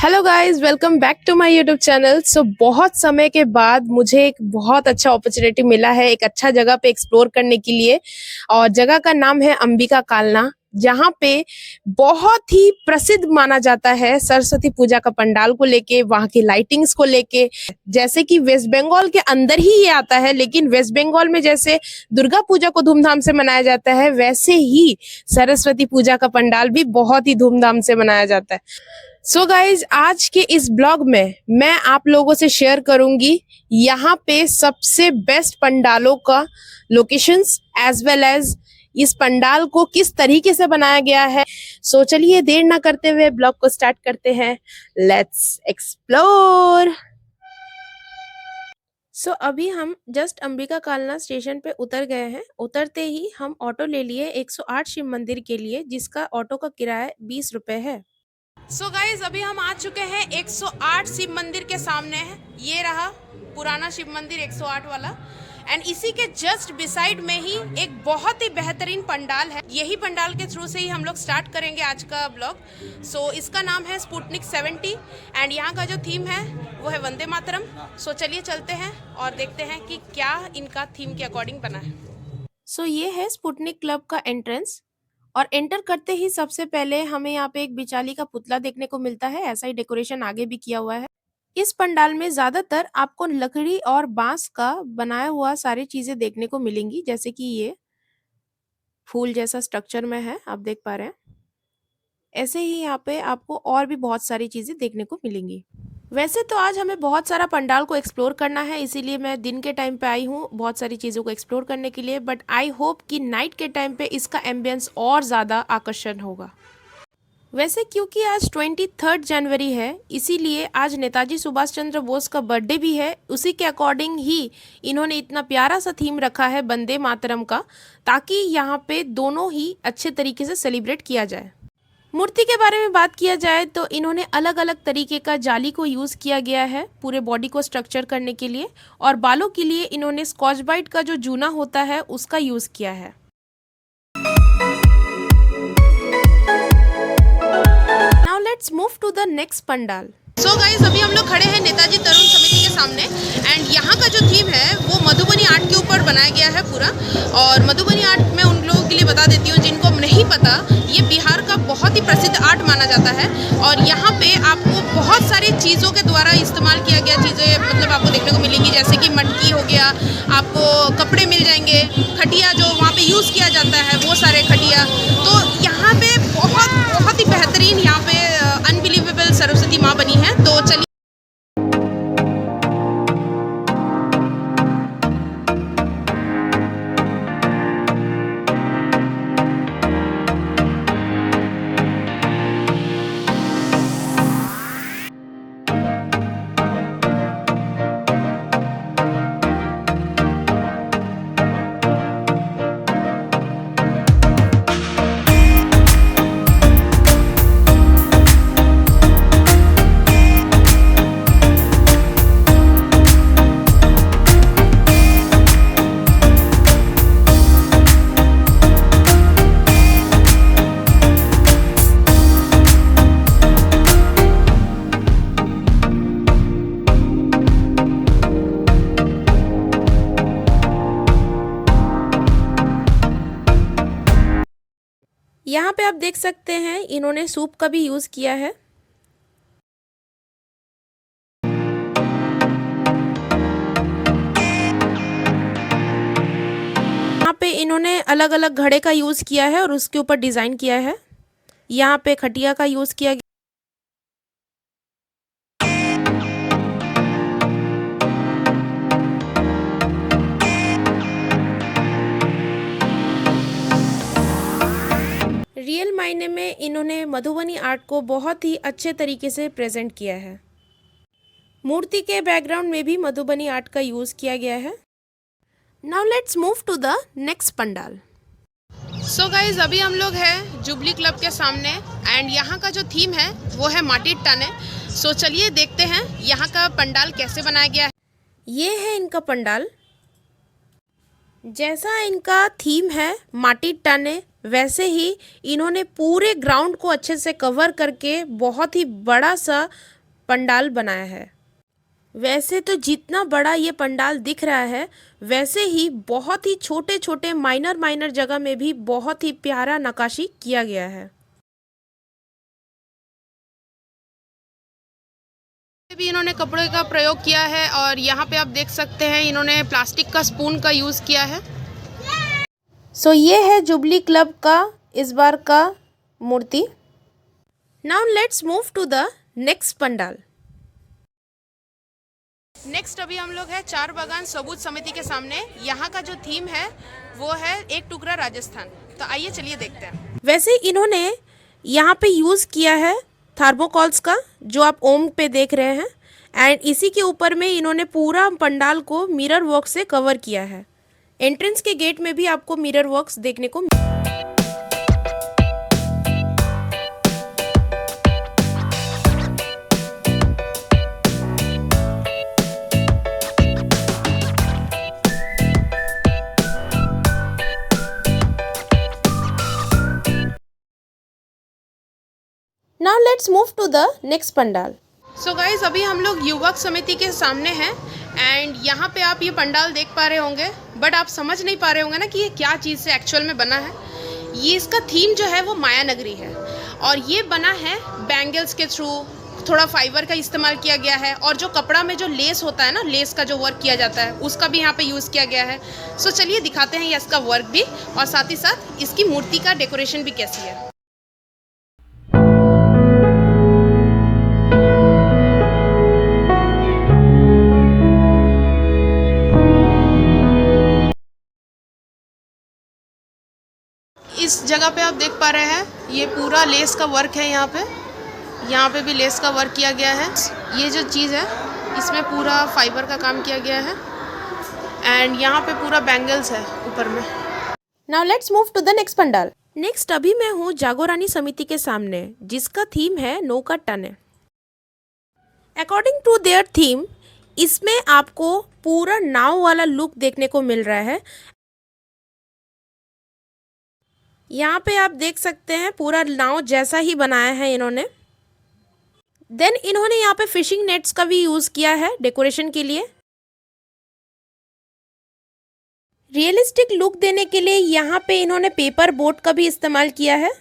Hello guys, welcome back to my YouTube channel. बहुत समय के बाद मुझे एक बहुत अच्छा अपॉर्चुनिटी मिला है एक अच्छा जगह पे एक्सप्लोर करने के लिए। और जगह का नाम है अंबिका कालना, जहाँ पे बहुत ही प्रसिद्ध माना जाता है सरस्वती पूजा का पंडाल को लेके, वहाँ की लाइटिंग्स को लेके। जैसे कि वेस्ट बंगाल के अंदर ही ये आता है, लेकिन वेस्ट बंगाल में जैसे दुर्गा पूजा को धूमधाम से मनाया जाता है, वैसे ही सरस्वती पूजा का पंडाल भी बहुत ही धूमधाम से मनाया जाता है। सो गाइज, आज के इस ब्लॉग में मैं आप लोगों से शेयर करूंगी यहाँ पे सबसे बेस्ट पंडालों का लोकेशंस एज वेल एज इस पंडाल को किस तरीके से बनाया गया है। सो चलिए देर ना करते हुए ब्लॉग को स्टार्ट करते हैं। Let's explore. अभी हम जस्ट अंबिका कालना स्टेशन पे उतर गए हैं। उतरते ही हम ऑटो ले लिए 108 शिव मंदिर के लिए, जिसका ऑटो का किराया 20 रुपए है। गाइज, अभी हम आ चुके हैं 108 शिव मंदिर के सामने है। ये रहा पुराना शिव मंदिर 108 वाला, एंड इसी के जस्ट बिसाइड में ही एक बहुत ही बेहतरीन पंडाल है। यही पंडाल के थ्रू से ही हम लोग स्टार्ट करेंगे आज का ब्लॉग। इसका नाम है स्पुतनिक 70 एंड यहाँ का जो थीम है वो है वंदे मातरम। चलिए चलते हैं और देखते हैं कि क्या इनका थीम के अकॉर्डिंग बना है। ये है स्पुतनिक क्लब का एंट्रेंस, और एंटर करते ही सबसे पहले हमें यहाँ पे एक बिचाली का पुतला देखने को मिलता है। ऐसा ही डेकोरेशन आगे भी किया हुआ है। इस पंडाल में ज्यादातर आपको लकड़ी और बांस का बनाया हुआ सारी चीजें देखने को मिलेंगी, जैसे कि ये फूल जैसा स्ट्रक्चर में है, आप देख पा रहे हैं। ऐसे ही यहाँ पे आपको और भी बहुत सारी चीजें देखने को मिलेंगी। वैसे तो आज हमें बहुत सारा पंडाल को एक्सप्लोर करना है, इसीलिए मैं दिन के टाइम पे आई हूँ बहुत सारी चीज़ों को एक्सप्लोर करने के लिए। बट आई होप कि नाइट के टाइम पे इसका एम्बियंस और ज़्यादा आकर्षण होगा। वैसे क्योंकि आज 23 जनवरी है, इसीलिए आज नेताजी सुभाष चंद्र बोस का बर्थडे भी है। उसी के अकॉर्डिंग ही इन्होंने इतना प्यारा सा थीम रखा है वंदे मातरम का, ताकि यहाँ पे दोनों ही अच्छे तरीके से सेलिब्रेट किया जाए। मूर्ति के बारे में बात किया जाए तो इन्होंने अलग अलग तरीके का जाली को यूज़ किया गया है पूरे बॉडी को स्ट्रक्चर करने के लिए, और बालों के लिए इन्होंने स्कॉच ब्राइट का जो जूना होता है उसका यूज़ किया है। Now let's move to the next pandal. Guys, अभी हम लोग खड़े हैं नेताजी तरुण समिति के सामने, एंड यहाँ का जो थीम है वो मधुबनी आर्ट के ऊपर बनाया गया है पूरा। और मधुबनी आर्ट मैं उन लोगों के लिए बता देती हूँ जिनको नहीं पता, ये बिहार का बहुत ही प्रसिद्ध आर्ट माना जाता है। और यहाँ पे आपको बहुत सारी चीज़ों के द्वारा इस्तेमाल किया गया चीज़ें मतलब आपको देखने को मिलेंगी, जैसे कि मटकी हो गया, आपको कपड़े मिल जाएंगे, खटिया जो वहाँ पे यूज़ किया जाता है वो सारे खटिया। तो यहाँ पे बहुत ही बेहतरीन यहाँ पे अनबिलीवेबल सरस्वती माँ बनी है। तो चलिए यहाँ पे आप देख सकते हैं इन्होंने सूप का भी यूज़ किया है। यहाँ पे इन्होंने अलग अलग घड़े का यूज़ किया है और उसके ऊपर डिज़ाइन किया है। यहाँ पे खटिया का यूज़ किया गया। रियल मायने में इन्होंने मधुबनी आर्ट को बहुत ही अच्छे तरीके से प्रेजेंट किया है। मूर्ति के बैकग्राउंड में भी मधुबनी आर्ट का यूज़ किया गया है। Now let's move to the next pandal. Guys, अभी हम लोग हैं जुबली क्लब के सामने, एंड यहाँ का जो थीम है वो है माटी टाने। चलिए देखते हैं यहाँ का पंडाल कैसे बनाया गया है। ये है इनका पंडाल। जैसा इनका थीम है माटी टाने वैसे ही इन्होंने पूरे ग्राउंड को अच्छे से कवर करके बहुत ही बड़ा सा पंडाल बनाया है। वैसे तो जितना बड़ा ये पंडाल दिख रहा है, वैसे ही बहुत ही छोटे छोटे माइनर माइनर जगह में भी बहुत ही प्यारा नक्काशी किया गया है। भी इन्होंने कपड़े का प्रयोग किया है और यहाँ पे आप देख सकते हैं इन्होंने प्लास्टिक का स्पून का यूज़ किया है। सो ये है जुबली क्लब का इस बार का मूर्ति। Now let's move to the next pandal. Next अभी हम लोग है चार बागान सबूत समिति के सामने। यहाँ का जो थीम है वो है एक टुकड़ा राजस्थान। तो आइए चलिए देखते हैं। वैसे इन्होंने यहाँ पे यूज़ किया है थर्मोकॉल्स का, जो आप ओम पे देख रहे हैं, एंड इसी के ऊपर में इन्होंने पूरा पंडाल को मिरर वर्क से कवर किया है। एंट्रेंस के गेट में भी आपको मिरर वर्क्स देखने को now let's move to the next pandal. So guys अभी हम लोग युवक समिति के सामने हैं एंड यहाँ पे आप ये पंडाल देख पा रहे होंगे, बट आप समझ नहीं पा रहे होंगे ना कि ये क्या चीज़ से एक्चुअल में बना है। ये इसका थीम जो है वो माया नगरी है और ये बना है बैंगल्स के थ्रू। थोड़ा फाइबर का इस्तेमाल किया गया है और जो कपड़ा में जो लेस होता है ना, लेस का जो वर्क किया जाता है उसका भी यहाँ पे यूज़ किया गया है। सो चलिए दिखाते हैं ये इसका वर्क भी और साथ ही साथ इसकी मूर्ति का डेकोरेशन भी कैसी है। इस जगह पे आप देख पा रहे हैं ये पूरा लेस का वर्क है। यहाँ पे भी लेस का वर्क किया गया है। ये जो चीज़ है इसमें पूरा फाइबर का काम किया गया है एंड यहाँ पे पूरा बैंगल्स है ऊपर में। Now let's move to the next pandal. Next अभी मैं हूँ जागोरानी समिति के सामने, जिसका थीम है नौका टने। अकॉर्डिंग टू देयर थीम इसमें आपको पूरा नाव वाला लुक देखने को मिल रहा है। यहाँ पे आप देख सकते हैं पूरा नाव जैसा ही बनाया है इन्होंने। देन इन्होंने यहाँ पे फिशिंग नेट्स का भी यूज़ किया है डेकोरेशन के लिए। रियलिस्टिक लुक देने के लिए यहाँ पे इन्होंने पेपर बोट का भी इस्तेमाल किया है।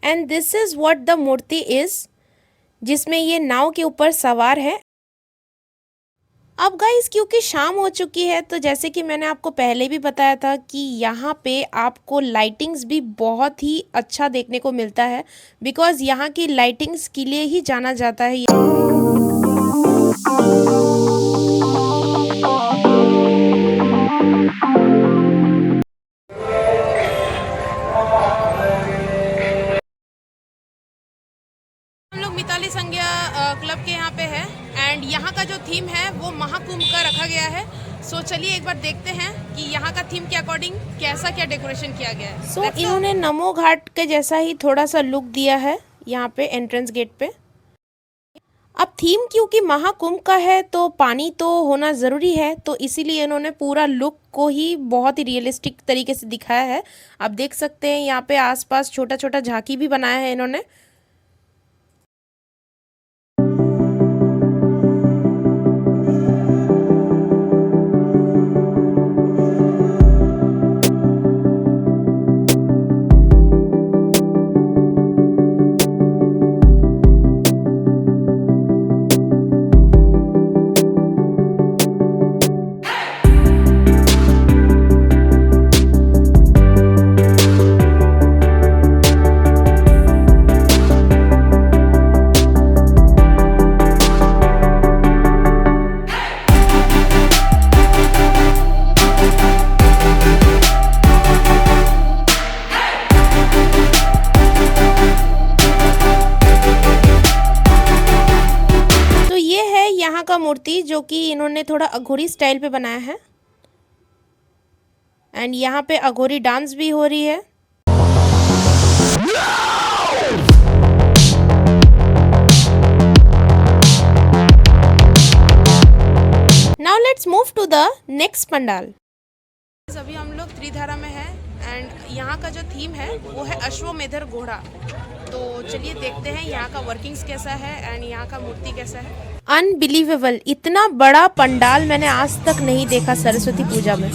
And this is what the murti is, जिसमें ये नाव के ऊपर सवार है। अब गाइस क्योंकि शाम हो चुकी है तो जैसे कि मैंने आपको पहले भी बताया था कि यहाँ पे आपको लाइटिंग्स भी बहुत ही अच्छा देखने को मिलता है, बिकॉज़ यहाँ की लाइटिंग्स के लिए ही जाना जाता है। हम लोग मिताली संज्ञा क्लब के यहाँ पे है एंड यहाँ का जो थीम है वो महाकुंभ का रखा गया है। सो चलिए एक बार देखते हैं कि यहाँ का थीम के अकॉर्डिंग कैसा क्या डेकोरेशन किया गया है। सो इन्होंने नमो घाट के जैसा ही थोड़ा सा लुक दिया है यहाँ पे एंट्रेंस गेट पे। अब थीम क्योंकि महाकुंभ का है तो पानी तो होना ज़रूरी है, तो इसीलिए इन्होंने पूरा लुक को ही बहुत ही रियलिस्टिक तरीके से दिखाया है। आप देख सकते हैं यहाँ पे आसपास छोटा छोटा झांकी भी बनाया है इन्होंने। यहाँ का मूर्ति जो कि इन्होंने थोड़ा अघोरी स्टाइल पे बनाया है एंड यहाँ पे अघोरी डांस भी हो रही है। Now let's move to the next pandal. अभी हम लोग त्रिधारा में हैं एंड यहाँ का जो थीम है वो है अश्वमेधर घोड़ा। तो चलिए देखते हैं यहाँ का वर्किंग्स कैसा है एंड यहाँ का मूर्ति कैसा है। अनबिलीवेबल, इतना बड़ा पंडाल मैंने आज तक नहीं देखा सरस्वती पूजा में।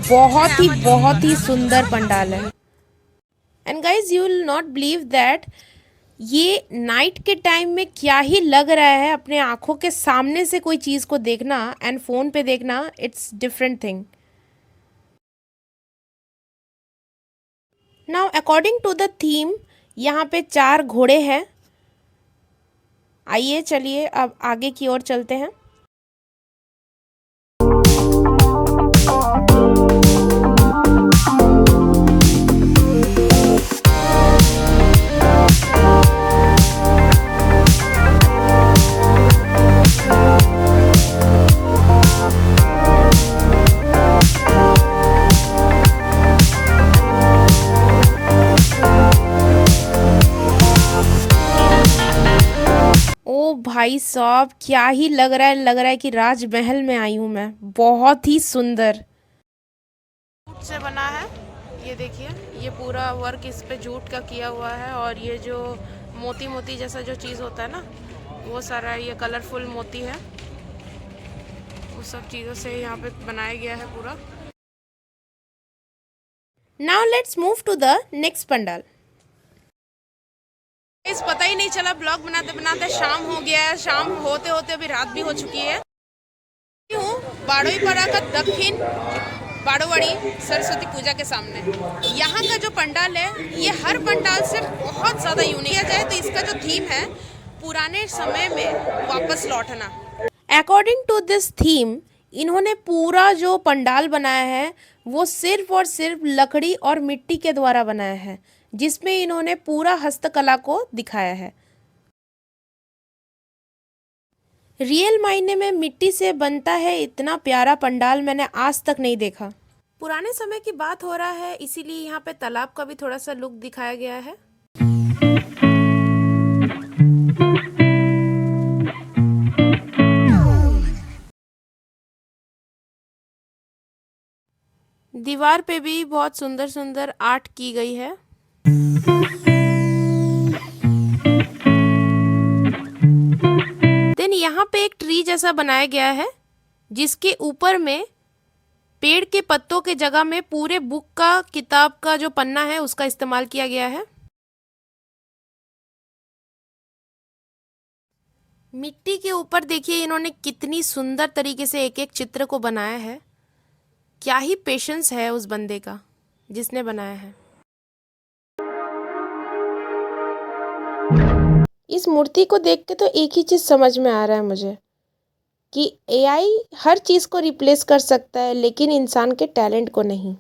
बहुत ही सुंदर पंडाल है। And guys you will not believe that ये नाइट के टाइम में क्या ही लग रहा है अपने आंखों के सामने से कोई चीज़ को देखना एंड फोन पे देखना, it's different thing. Now according to the theme यहाँ पे 4 घोड़े हैं। आइए चलिए अब आगे की ओर चलते हैं। भाई साहब क्या ही लग रहा है कि राजमहल में आई हूँ मैं। बहुत ही सुंदर जूट से बना है। ये देखिए, ये पूरा वर्क इस पे जूट का किया हुआ है और ये जो मोती मोती जैसा जो चीज़ होता है ना, वो सारा ये कलरफुल मोती है। वो सब चीज़ों से यहाँ पे बनाया गया है पूरा। Now let's move to the next pandal. इस पता ही नहीं चला, ब्लॉग बनाते बनाते शाम हो गया है। शाम होते होते अभी रात भी हो चुकी है। बाड़ोईपाड़ा का दक्षिण बाड़ोवाड़ी सरस्वती पूजा के सामने यहाँ का जो पंडाल है, ये हर पंडाल से बहुत ज़्यादा यूनिक किया जाए तो इसका जो थीम है पुराने समय में वापस लौटना। अकॉर्डिंग टू दिस थीम इन्होंने पूरा जो पंडाल बनाया है वो सिर्फ और सिर्फ लकड़ी और मिट्टी के द्वारा बनाया है, जिसमें इन्होंने पूरा हस्तकला को दिखाया है। रियल मायने में मिट्टी से बनता है इतना प्यारा पंडाल मैंने आज तक नहीं देखा। पुराने समय की बात हो रहा है, इसीलिए यहाँ पे तालाब का भी थोड़ा सा लुक दिखाया गया है। दीवार पे भी बहुत सुंदर सुंदर आर्ट की गई है। देन यहाँ पे एक ट्री जैसा बनाया गया है, जिसके ऊपर में पेड़ के पत्तों के जगह में पूरे बुक का किताब का जो पन्ना है उसका इस्तेमाल किया गया है। मिट्टी के ऊपर देखिए इन्होंने कितनी सुंदर तरीके से एक एक चित्र को बनाया है। क्या ही पेशेंस है उस बंदे का जिसने बनाया है। इस मूर्ति को देख के तो एक ही चीज़ समझ में आ रहा है मुझे कि एआई हर चीज़ को रिप्लेस कर सकता है लेकिन इंसान के टैलेंट को नहीं।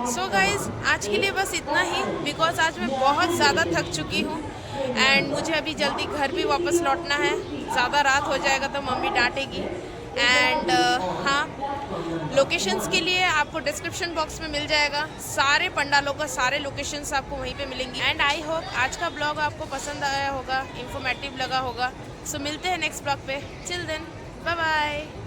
सो गाइज आज के लिए बस इतना ही, बिकॉज आज मैं बहुत ज़्यादा थक चुकी हूँ एंड मुझे अभी जल्दी घर भी वापस लौटना है। ज़्यादा रात हो जाएगा तो मम्मी डांटेगी। एंड हाँ, लोकेशंस के लिए आपको डिस्क्रिप्शन बॉक्स में मिल जाएगा। सारे पंडालों का सारे लोकेशंस आपको वहीं पे मिलेंगी। एंड आई होप आज का ब्लॉग आपको पसंद आया होगा, इंफॉर्मेटिव लगा होगा। सो मिलते हैं नेक्स्ट ब्लॉग पे। Till then bye bye.